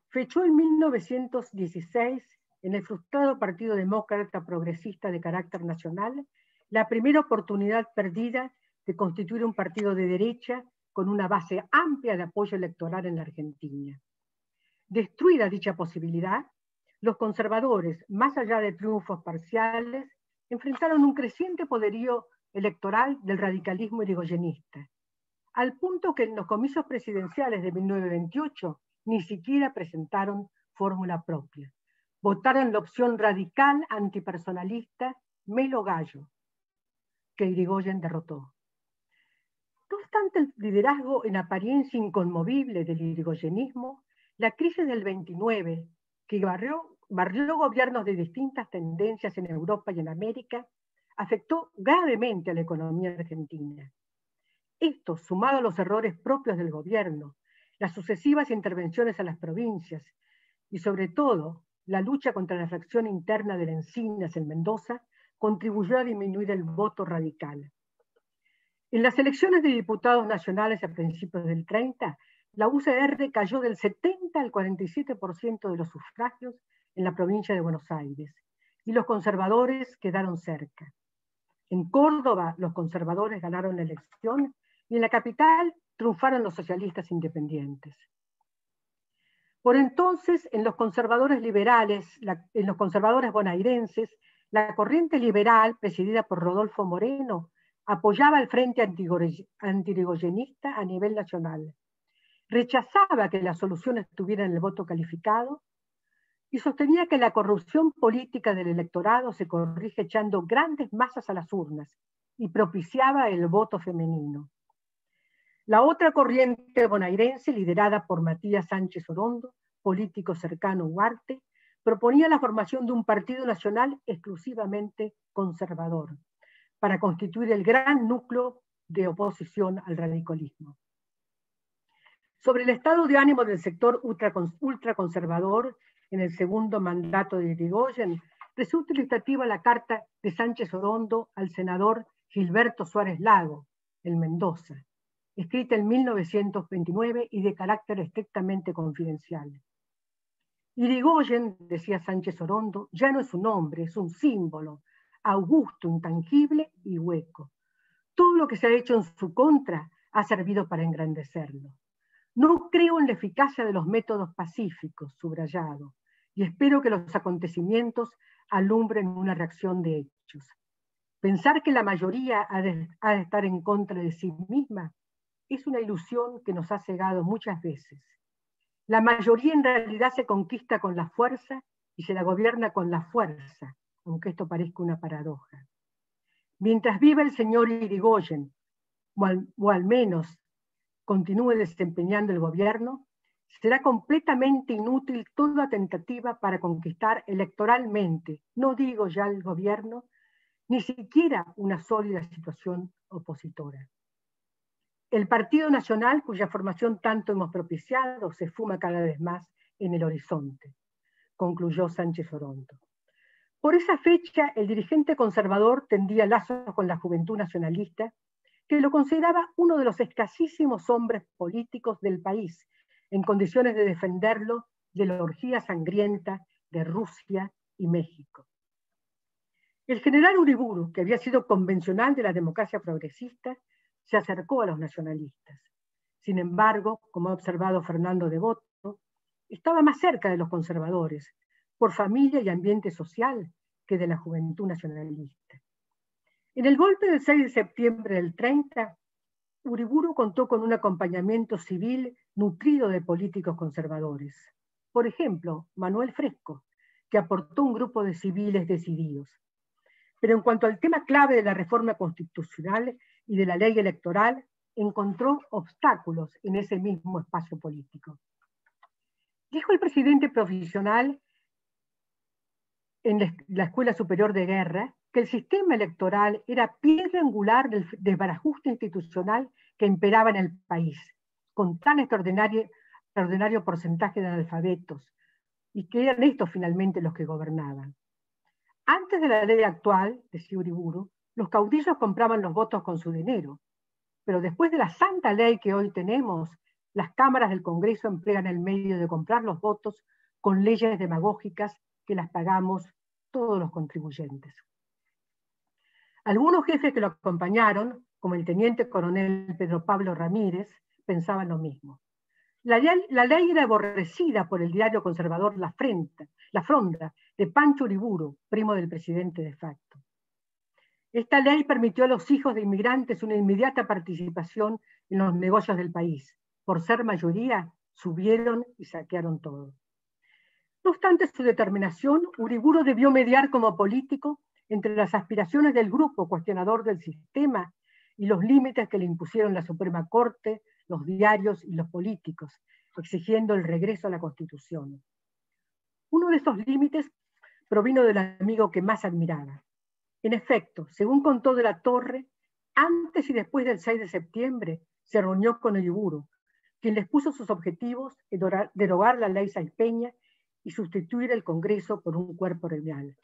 fechó en 1916, en el frustrado Partido Demócrata Progresista de carácter nacional, la primera oportunidad perdida de constituir un partido de derecha con una base amplia de apoyo electoral en la Argentina. Destruida dicha posibilidad, los conservadores, más allá de triunfos parciales, enfrentaron un creciente poderío electoral del radicalismo irigoyenista, al punto que en los comicios presidenciales de 1928 ni siquiera presentaron fórmula propia. Votaron la opción radical antipersonalista Melo Gallo, que Irigoyen derrotó. No obstante el liderazgo en apariencia inconmovible del irigoyenismo, la crisis del 29, que barrió gobiernos de distintas tendencias en Europa y en América, afectó gravemente a la economía argentina. Esto, sumado a los errores propios del gobierno, las sucesivas intervenciones a las provincias y sobre todo la lucha contra la fracción interna de la Encinas en Mendoza, contribuyó a disminuir el voto radical. En las elecciones de diputados nacionales a principios del 30, la UCR cayó del 70 al 47% de los sufragios en la provincia de Buenos Aires, y los conservadores quedaron cerca. En Córdoba, los conservadores ganaron la elección, y en la capital triunfaron los socialistas independientes. Por entonces, en los conservadores liberales, en los conservadores bonaerenses, la corriente liberal, presidida por Rodolfo Moreno, apoyaba el frente antiirigoyenista a nivel nacional. Rechazaba que la solución estuviera en el voto calificado y sostenía que la corrupción política del electorado se corrige echando grandes masas a las urnas y propiciaba el voto femenino. La otra corriente bonaerense, liderada por Matías Sánchez Orondo, político cercano a Ugarte, proponía la formación de un partido nacional exclusivamente conservador, para constituir el gran núcleo de oposición al radicalismo. Sobre el estado de ánimo del sector ultraconservador en el segundo mandato de Irigoyen, resulta ilustrativa la carta de Sánchez Orondo al senador Gilberto Suárez Lago, en Mendoza, escrita en 1929 y de carácter estrictamente confidencial. Irigoyen, decía Sánchez Orondo, ya no es un hombre, es un símbolo, augusto, intangible y hueco. Todo lo que se ha hecho en su contra ha servido para engrandecerlo. No creo en la eficacia de los métodos pacíficos, subrayado, y espero que los acontecimientos alumbren una reacción de hechos. Pensar que la mayoría ha de estar en contra de sí misma es una ilusión que nos ha cegado muchas veces. La mayoría en realidad se conquista con la fuerza y se la gobierna con la fuerza, aunque esto parezca una paradoja. Mientras viva el señor Irigoyen, o al menos continúe desempeñando el gobierno, será completamente inútil toda tentativa para conquistar electoralmente, no digo ya el gobierno, ni siquiera una sólida situación opositora. El Partido Nacional, cuya formación tanto hemos propiciado, se fuma cada vez más en el horizonte, concluyó Sánchez Orondo. Por esa fecha, el dirigente conservador tendía lazos con la juventud nacionalista, que lo consideraba uno de los escasísimos hombres políticos del país, en condiciones de defenderlo de la orgía sangrienta de Rusia y México. El general Uriburu, que había sido convencional de la democracia progresista, se acercó a los nacionalistas. Sin embargo, como ha observado Fernando Devoto, estaba más cerca de los conservadores, por familia y ambiente social, que de la juventud nacionalista. En el golpe del 6 de septiembre del 30, Uriburu contó con un acompañamiento civil nutrido de políticos conservadores. Por ejemplo, Manuel Fresco, que aportó un grupo de civiles decididos. Pero en cuanto al tema clave de la reforma constitucional y de la ley electoral, encontró obstáculos en ese mismo espacio político. Dijo el presidente provisional en la Escuela Superior de Guerra que el sistema electoral era piedra angular del desbarajuste institucional que imperaba en el país, con tan extraordinario porcentaje de analfabetos, y que eran estos finalmente los que gobernaban. Antes de la ley actual, decía Uriburu, los caudillos compraban los votos con su dinero, pero después de la santa ley que hoy tenemos, las cámaras del Congreso emplean el medio de comprar los votos con leyes demagógicas que las pagamos todos los contribuyentes. Algunos jefes que lo acompañaron, como el teniente coronel Pedro Pablo Ramírez, pensaban lo mismo. La ley era aborrecida por el diario conservador La Fronda, de Pancho Uriburu, primo del presidente de facto. Esta ley permitió a los hijos de inmigrantes una inmediata participación en los negocios del país. Por ser mayoría, subieron y saquearon todo. No obstante su determinación, Uriburu debió mediar como político entre las aspiraciones del grupo cuestionador del sistema y los límites que le impusieron la Suprema Corte, los diarios y los políticos, exigiendo el regreso a la Constitución. Uno de esos límites provino del amigo que más admiraba. En efecto, según contó de la Torre, antes y después del 6 de septiembre se reunió con Uriburu, quien les puso sus objetivos de derogar la ley Saipeña y sustituir el Congreso por un cuerpo real.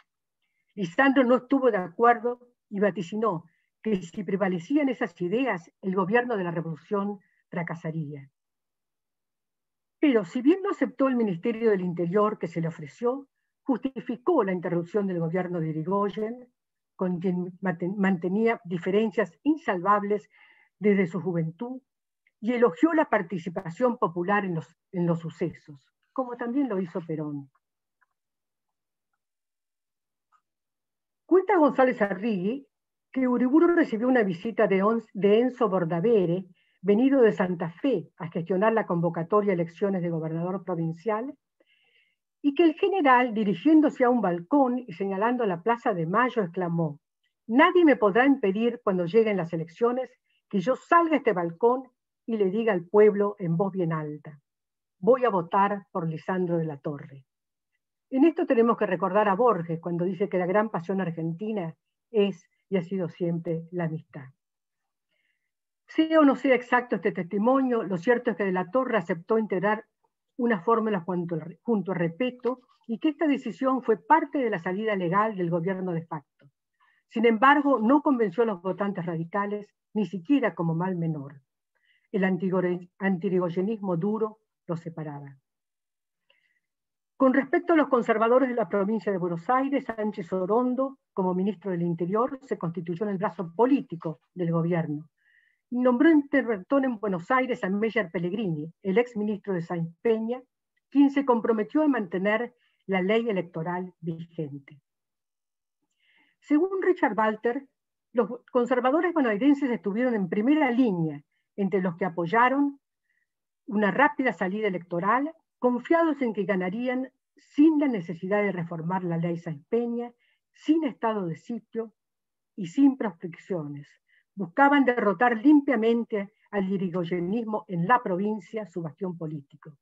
Lisandro no estuvo de acuerdo y vaticinó que si prevalecían esas ideas, el gobierno de la revolución fracasaría. Pero si bien no aceptó el Ministerio del Interior que se le ofreció, justificó la interrupción del gobierno de Irigoyen, con quien mantenía diferencias insalvables desde su juventud, y elogió la participación popular en los sucesos, como también lo hizo Perón. Cuenta González Arrigui que Uriburu recibió una visita de Enzo Bordavere, venido de Santa Fe a gestionar la convocatoria a elecciones de gobernador provincial, y que el general, dirigiéndose a un balcón y señalando la Plaza de Mayo, exclamó: «Nadie me podrá impedir cuando lleguen las elecciones que yo salga a este balcón y le diga al pueblo en voz bien alta: voy a votar por Lisandro de la Torre». En esto tenemos que recordar a Borges cuando dice que la gran pasión argentina es y ha sido siempre la amistad. Sea o no sea exacto este testimonio, lo cierto es que de la Torre aceptó integrar una fórmula junto a Repetto y que esta decisión fue parte de la salida legal del gobierno de facto. Sin embargo, no convenció a los votantes radicales, ni siquiera como mal menor. El antirigoyenismo duro los separaba. Con respecto a los conservadores de la provincia de Buenos Aires, Sánchez Orondo, como ministro del Interior, se constituyó en el brazo político del gobierno. Nombró interventor en Buenos Aires a Meyer Pellegrini, el ex ministro de Sáenz Peña, quien se comprometió a mantener la ley electoral vigente. Según Richard Walter, los conservadores bonaerenses estuvieron en primera línea entre los que apoyaron una rápida salida electoral, confiados en que ganarían sin la necesidad de reformar la ley Sáenz Peña, sin estado de sitio y sin proscripciones. Buscaban derrotar limpiamente al irigoyenismo en la provincia, su bastión político.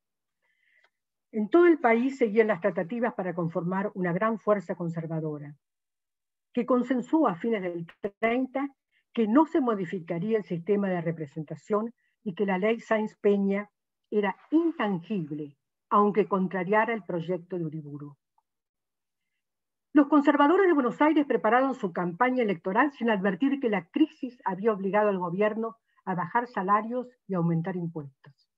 En todo el país seguían las tratativas para conformar una gran fuerza conservadora, que consensuó a fines del 30 que no se modificaría el sistema de representación y que la ley Sáenz Peña era intangible, aunque contrariara el proyecto de Uriburu. Los conservadores de Buenos Aires prepararon su campaña electoral sin advertir que la crisis había obligado al gobierno a bajar salarios y aumentar impuestos.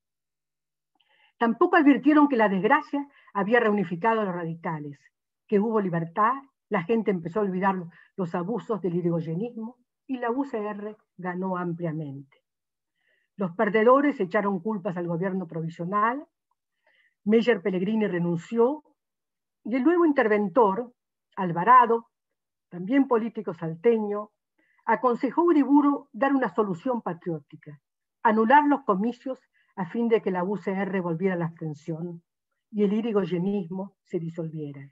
Tampoco advirtieron que la desgracia había reunificado a los radicales, que hubo libertad, la gente empezó a olvidar los abusos del irigoyenismo y la UCR ganó ampliamente. Los perdedores echaron culpas al gobierno provisional, Meyer Pellegrini renunció y el nuevo interventor, Alvarado, también político salteño, aconsejó a Uriburu dar una solución patriótica, anular los comicios a fin de que la UCR volviera a la abstención y el irigoyenismo se disolviera.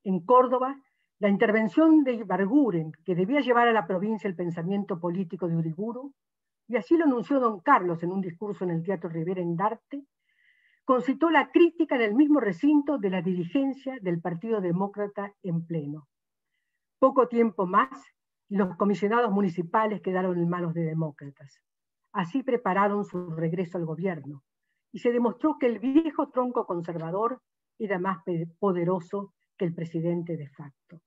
En Córdoba, la intervención de Ibarguren, que debía llevar a la provincia el pensamiento político de Uriburu, y así lo anunció don Carlos en un discurso en el Teatro Rivera en Darte, concitó la crítica en el mismo recinto de la dirigencia del Partido Demócrata en pleno. Poco tiempo más, y los comisionados municipales quedaron en manos de demócratas. Así prepararon su regreso al gobierno, y se demostró que el viejo tronco conservador era más poderoso que el presidente de facto.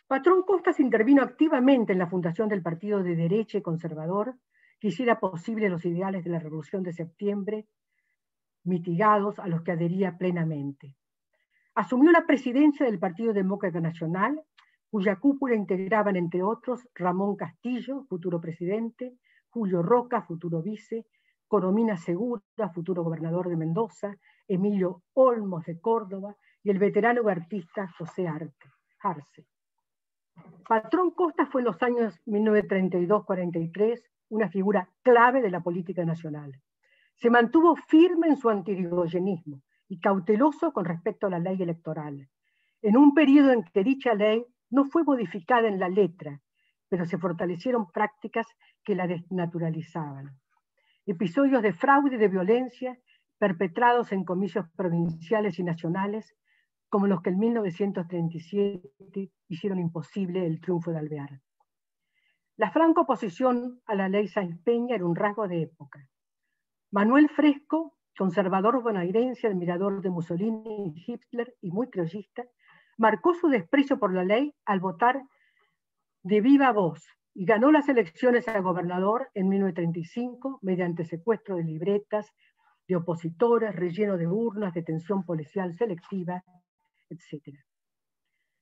Patrón Costas intervino activamente en la fundación del partido de derecha y conservador que hiciera posible los ideales de la Revolución de Septiembre, mitigados a los que adhería plenamente. Asumió la presidencia del Partido Demócrata Nacional, cuya cúpula integraban, entre otros, Ramón Castillo, futuro presidente, Julio Roca, futuro vice, Coromina Segura, futuro gobernador de Mendoza, Emilio Olmos de Córdoba y el veterano huertista José Arce. Patrón Costas fue en los años 1932-43 una figura clave de la política nacional. Se mantuvo firme en su antirigoyenismo y cauteloso con respecto a la ley electoral, en un periodo en que dicha ley no fue modificada en la letra, pero se fortalecieron prácticas que la desnaturalizaban. Episodios de fraude y de violencia perpetrados en comicios provinciales y nacionales, como los que en 1937 hicieron imposible el triunfo de Alvear. La franca oposición a la ley Sáenz Peña era un rasgo de época. Manuel Fresco, conservador bonaerense, admirador de Mussolini y Hitler y muy criollista, marcó su desprecio por la ley al votar de viva voz y ganó las elecciones a gobernador en 1935 mediante secuestro de libretas, de opositores, relleno de urnas, detención policial selectiva, etc.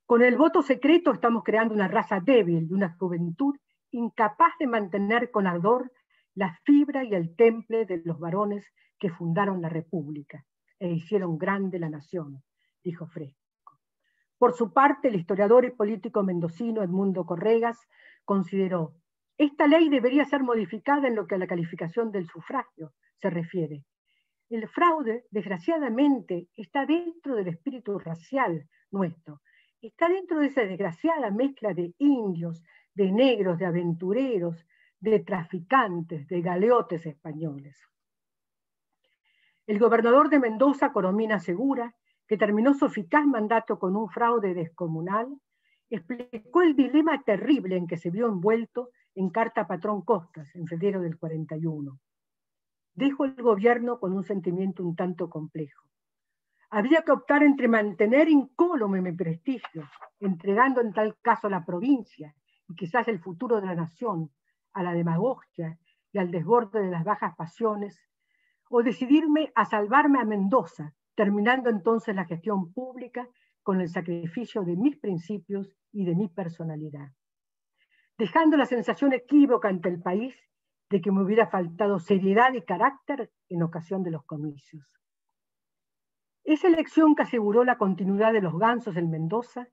Con el voto secreto estamos creando una raza débil y una juventud incapaz de mantener con ardor la fibra y el temple de los varones que fundaron la República e hicieron grande la nación, dijo Fresco. Por su parte, el historiador y político mendocino Edmundo Corregas consideró: esta ley debería ser modificada en lo que a la calificación del sufragio se refiere. El fraude, desgraciadamente, está dentro del espíritu racial nuestro, está dentro de esa desgraciada mezcla de indios, de negros, de aventureros, de traficantes, de galeotes españoles. El gobernador de Mendoza, Coromina Segura, que terminó su eficaz mandato con un fraude descomunal, explicó el dilema terrible en que se vio envuelto en carta a Patrón Costas, en febrero del 41. Dejo el gobierno con un sentimiento un tanto complejo. Había que optar entre mantener incólume mi prestigio, entregando en tal caso la provincia y quizás el futuro de la nación a la demagogia y al desborde de las bajas pasiones, o decidirme a salvarme a Mendoza, terminando entonces la gestión pública con el sacrificio de mis principios y de mi personalidad, dejando la sensación equívoca ante el país de que me hubiera faltado seriedad y carácter en ocasión de los comicios. Esa elección que aseguró la continuidad de los gansos en Mendoza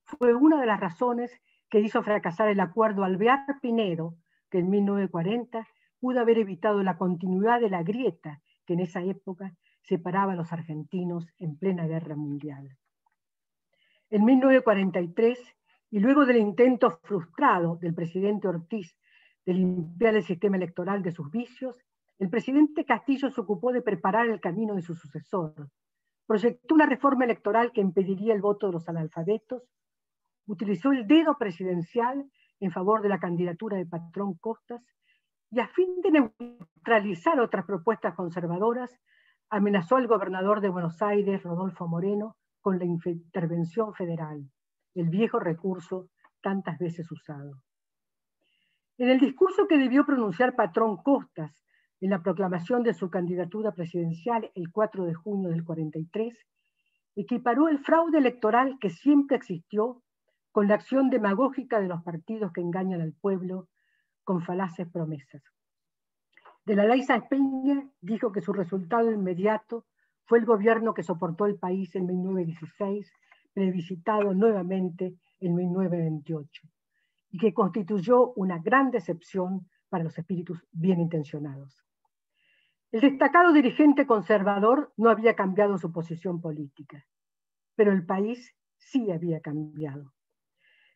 fue una de las razones que hizo fracasar el acuerdo Alvear-Pinedo, que en 1940 pudo haber evitado la continuidad de la grieta que en esa época separaba a los argentinos en plena guerra mundial. En 1943, y luego del intento frustrado del presidente Ortiz de limpiar el sistema electoral de sus vicios, el presidente Castillo se ocupó de preparar el camino de su sucesor. Proyectó una reforma electoral que impediría el voto de los analfabetos, utilizó el dedo presidencial en favor de la candidatura de Patrón Costas y a fin de neutralizar otras propuestas conservadoras, amenazó al gobernador de Buenos Aires, Rodolfo Moreno, con la intervención federal, el viejo recurso tantas veces usado. En el discurso que debió pronunciar Patrón Costas en la proclamación de su candidatura presidencial el 4 de junio del 43, equiparó el fraude electoral que siempre existió con la acción demagógica de los partidos que engañan al pueblo con falaces promesas. De la ley Sáenz Peña dijo que su resultado inmediato fue el gobierno que soportó el país en 1916, plebiscitado nuevamente en 1928, y que constituyó una gran decepción para los espíritus bien intencionados. El destacado dirigente conservador no había cambiado su posición política, pero el país sí había cambiado.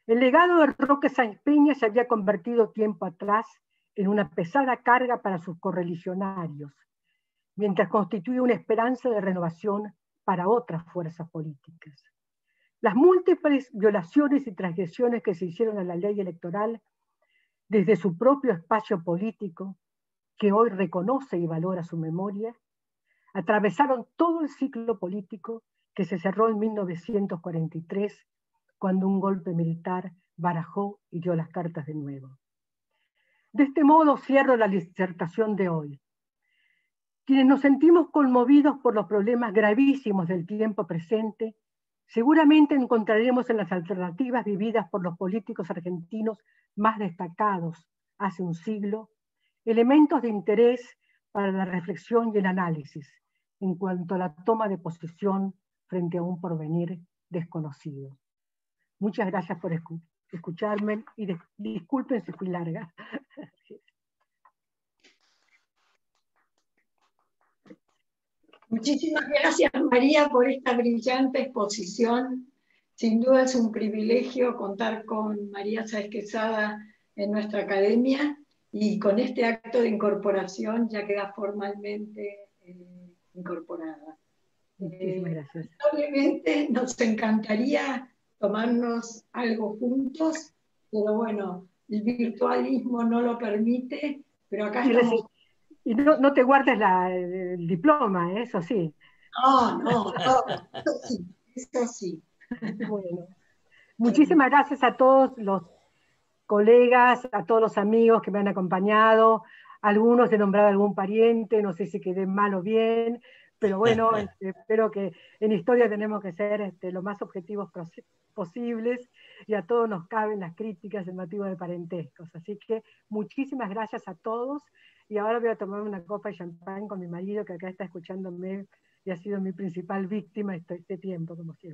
El legado de Roque Sáenz Peña se había convertido tiempo atrás en una pesada carga para sus correligionarios, mientras constituía una esperanza de renovación para otras fuerzas políticas. Las múltiples violaciones y transgresiones que se hicieron a la ley electoral desde su propio espacio político, que hoy reconoce y valora su memoria, atravesaron todo el ciclo político que se cerró en 1943, cuando un golpe militar barajó y dio las cartas de nuevo. De este modo cierro la disertación de hoy. Quienes nos sentimos conmovidos por los problemas gravísimos del tiempo presente, seguramente encontraremos en las alternativas vividas por los políticos argentinos más destacados hace un siglo, elementos de interés para la reflexión y el análisis en cuanto a la toma de posición frente a un porvenir desconocido. Muchas gracias por escucharme y disculpen si fui larga. Muchísimas gracias, María, por esta brillante exposición. Sin duda es un privilegio contar con María Sáenz Quesada en nuestra academia, y con este acto de incorporación ya queda formalmente incorporada. Muchísimas gracias. Probablemente nos encantaría tomarnos algo juntos, pero bueno, el virtualismo no lo permite, pero acá estamos. Y no te guardes el diploma, eso sí. No, eso sí, eso sí. Bueno, muchísimas gracias a todos los colegas, a todos los amigos que me han acompañado. Algunos he nombrado algún pariente, no sé si quedé mal o bien, pero bueno, espero que en historia tenemos que ser lo más objetivos posibles, y a todos nos caben las críticas en motivo de parentescos. Así que muchísimas gracias a todos, y ahora voy a tomar una copa de champán con mi marido, que acá está escuchándome y ha sido mi principal víctima este tiempo, como siempre.